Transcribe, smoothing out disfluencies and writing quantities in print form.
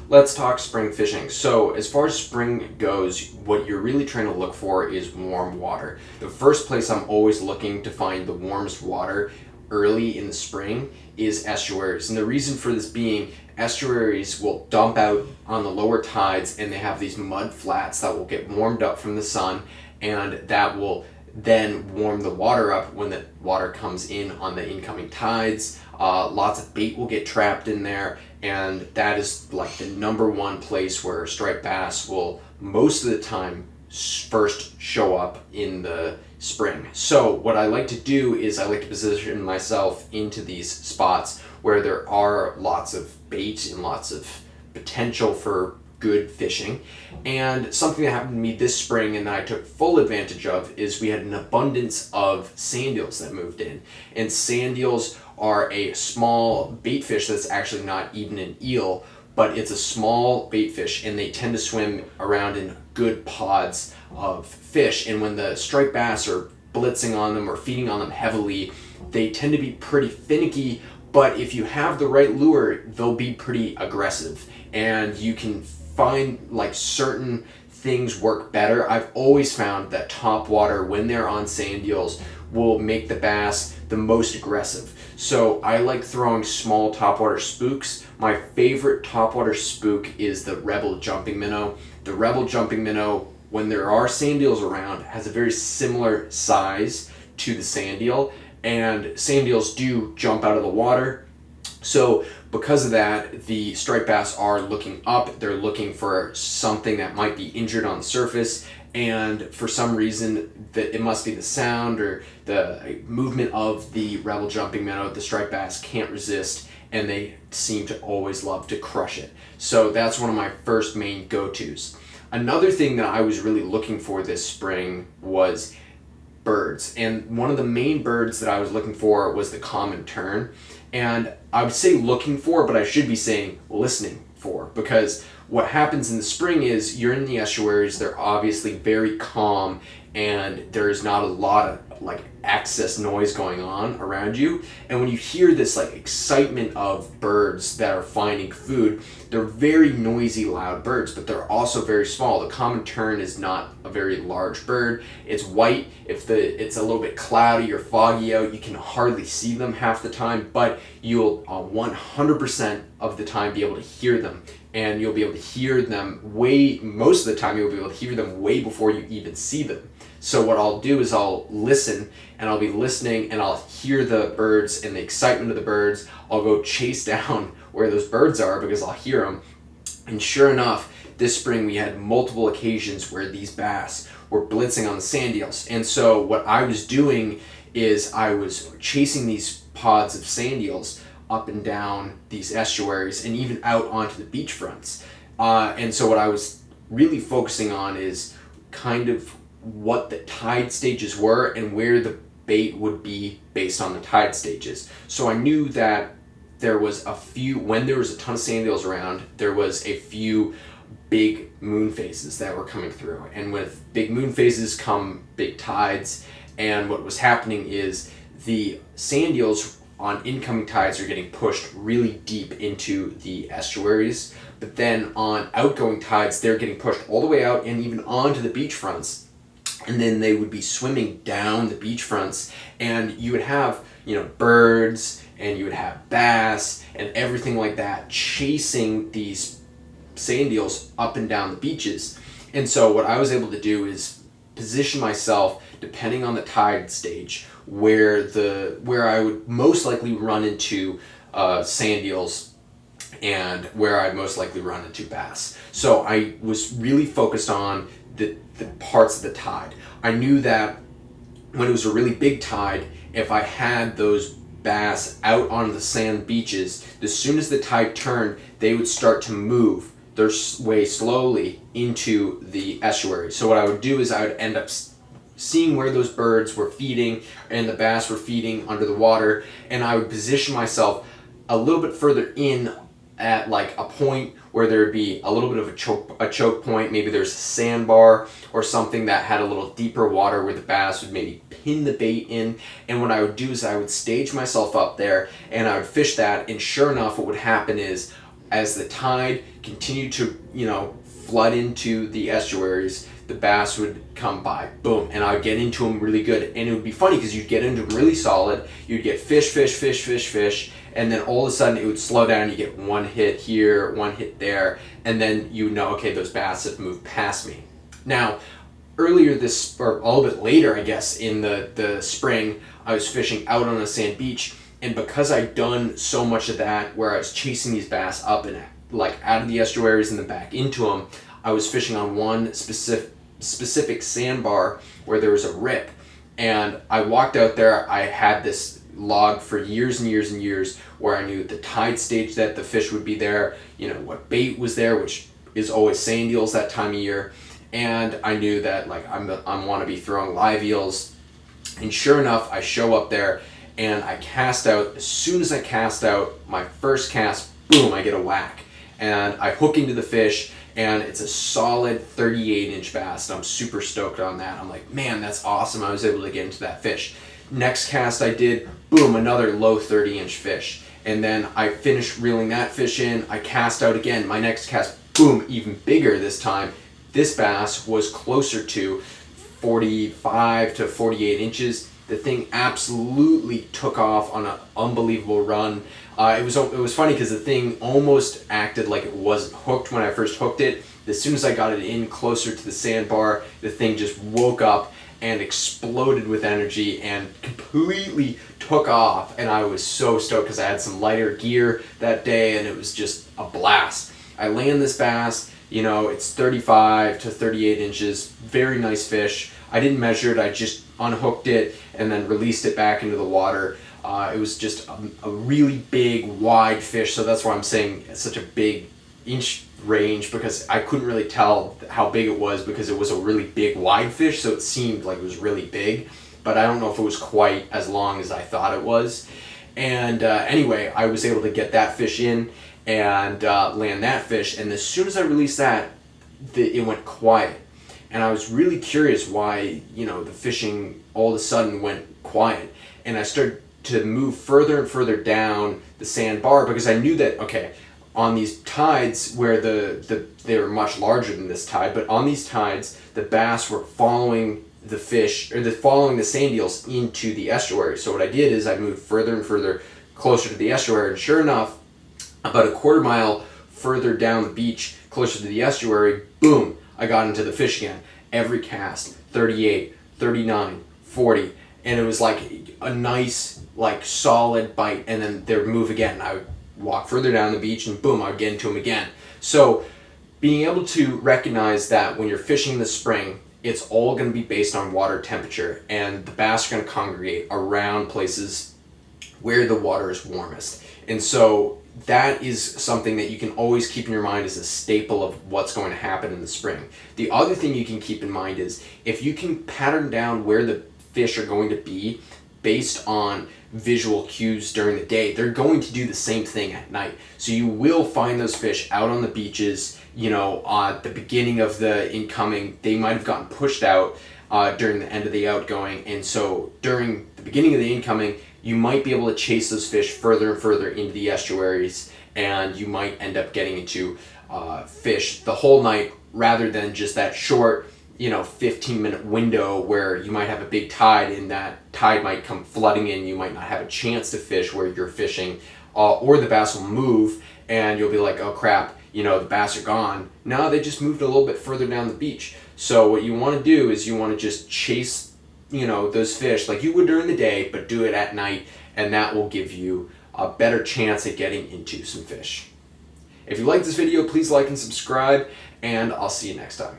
Let's talk spring fishing. So, as far as spring goes, what you're really trying to look for is warm water. The first place I'm always looking to find the warmest water early in the spring is estuaries. And the reason for this being, estuaries will dump out on the lower tides and they have these mud flats that will get warmed up from the sun, and that will then warm the water up when the water comes in on the incoming tides. Lots of bait will get trapped in there, and that is like the number one place where striped bass will most of the time first show up in the spring. So what I like to do is I like to position myself into these spots where there are lots of bait and lots of potential for good fishing. And something that happened to me this spring and that I took full advantage of is we had an abundance of sand eels that moved in. And sand eels are a small bait fish that's actually not even an eel, but it's a small bait fish, and they tend to swim around in good pods of fish. And when the striped bass are blitzing on them or feeding on them heavily, they tend to be pretty finicky, but if you have the right lure, they'll be pretty aggressive. And you can find like certain things work better. I've always found that top water, when they're on sand eels, will make the bass the most aggressive. So I like throwing small topwater spooks. My favorite topwater spook is the Rebel jumping minnow. The Rebel jumping minnow, when there are sand eels around, has a very similar size to the sand eel, and sand eels do jump out of the water. So because of that, the striped bass are looking up. They're looking for something that might be injured on the surface, and for some reason, it must be the sound or the movement of the Rebel jumping minnow, the striped bass can't resist, and they seem to always love to crush it. So that's one of my first main go-tos. Another thing that I was really looking for this spring was birds, and one of the main birds that I was looking for was the common tern. And I would say looking for, but I should be saying listening for, because what happens in the spring is you're in the estuaries, they're obviously very calm, and there's not a lot of like excess noise going on around you. And when you hear this like excitement of birds that are finding food, they're very noisy, loud birds, but they're also very small. The common tern is not a very large bird. It's white. If it's a little bit cloudy or foggy out, you can hardly see them half the time, but you'll 100% of the time be able to hear them. And you'll be able to hear them most of the time you'll be able to hear them way before you even see them. So what I'll do is I'll listen, and I'll be listening, and I'll hear the birds and the excitement of the birds. I'll go chase down where those birds are because I'll hear them. And sure enough, this spring we had multiple occasions where these bass were blitzing on the sand eels. And so what I was doing is I was chasing these pods of sand eels up and down these estuaries and even out onto the beach fronts. And so what I was really focusing on is kind of what the tide stages were and where the bait would be based on the tide stages. So I knew that when there was a ton of sand eels around, there was a few big moon phases that were coming through. And with big moon phases come big tides. And what was happening is the sand eels on incoming tides are getting pushed really deep into the estuaries. But then on outgoing tides, they're getting pushed all the way out and even onto the beach fronts. And then they would be swimming down the beach fronts, and you would have, birds, and you would have bass and everything like that chasing these sand eels up and down the beaches. And so what I was able to do is position myself depending on the tide stage where I would most likely run into sand eels and where I'd most likely run into bass. So I was really focused on the parts of the tide. I knew that when it was a really big tide, if I had those bass out on the sand beaches, as soon as the tide turned, they would start to move their way slowly into the estuary. So what I would do is I would end up seeing where those birds were feeding and the bass were feeding under the water, and I would position myself a little bit further in at like a point where there would be a little bit of a choke point. Maybe there's a sandbar or something that had a little deeper water where the bass would maybe pin the bait in. And what I would do is I would stage myself up there and I would fish that, and sure enough what would happen is as the tide continued to, flood into the estuaries, the bass would come by, boom, and I'd get into them really good. And it would be funny because you'd get into them really solid, you'd get fish, and then all of a sudden it would slow down, you get one hit here, one hit there, and then okay, those bass have moved past me. Now, earlier or a little bit later, I guess, in the spring, I was fishing out on a sand beach, and because I'd done so much of that where I was chasing these bass up and like out of the estuaries and then back into them, I was fishing on one specific sandbar where there was a rip, and I walked out there. I had this log for years and years and years where I knew the tide stage that the fish would be there, what bait was there, which is always sand eels that time of year, and I knew that like I want to be throwing live eels. And sure enough, I show up there and I cast out. As soon as I cast out my first cast, boom, I get a whack. And I hook into the fish, and it's a solid 38-inch bass, and I'm super stoked on that. I'm like, man, that's awesome. I was able to get into that fish. Next cast I did, boom, another low 30-inch fish. And then I finished reeling that fish in. I cast out again. My next cast, boom, even bigger this time. This bass was closer to 45 to 48 inches. The thing absolutely took off on an unbelievable run. It was funny because the thing almost acted like it wasn't hooked when I first hooked it. As soon as I got it in closer to the sandbar, the thing just woke up and exploded with energy and completely took off. And I was so stoked because I had some lighter gear that day, and it was just a blast. I land this bass, it's 35 to 38 inches, very nice fish. I didn't measure it, I just unhooked it and then released it back into the water. It was just a really big, wide fish, so that's why I'm saying it's such a big inch range, because I couldn't really tell how big it was because it was a really big, wide fish, so it seemed like it was really big, but I don't know if it was quite as long as I thought it was. And anyway, I was able to get that fish in and land that fish, and as soon as I released that, it went quiet. And I was really curious why, the fishing all of a sudden went quiet. And I started to move further and further down the sandbar because I knew that, okay, on these tides where they were much larger than this tide, but on these tides, the bass were following the fish, or following the sand eels into the estuary. So what I did is I moved further and further closer to the estuary, and sure enough, about a quarter mile further down the beach, closer to the estuary, boom, I got into the fish again. Every cast, 38, 39, 40, and it was like a nice, like solid bite, and then they would move again. I would walk further down the beach, and boom, I would get into them again. So being able to recognize that when you're fishing in the spring, it's all going to be based on water temperature, and the bass are going to congregate around places where the water is warmest. And so that is something that you can always keep in your mind as a staple of what's going to happen in the spring. The other thing you can keep in mind is if you can pattern down where the fish are going to be based on visual cues during the day, they're going to do the same thing at night. So you will find those fish out on the beaches, at the beginning of the incoming. They might have gotten pushed out during the end of the outgoing, and so during the beginning of the incoming, you might be able to chase those fish further and further into the estuaries, and you might end up getting into fish the whole night rather than just that short 15-minute window where you might have a big tide and that tide might come flooding in. You might not have a chance to fish where you're fishing, or the bass will move and you'll be like, oh crap, the bass are gone. No, they just moved a little bit further down the beach. So what you want to do is you want to just chase those fish like you would during the day, but do it at night, and that will give you a better chance at getting into some fish. If you like this video, please like and subscribe, and I'll see you next time.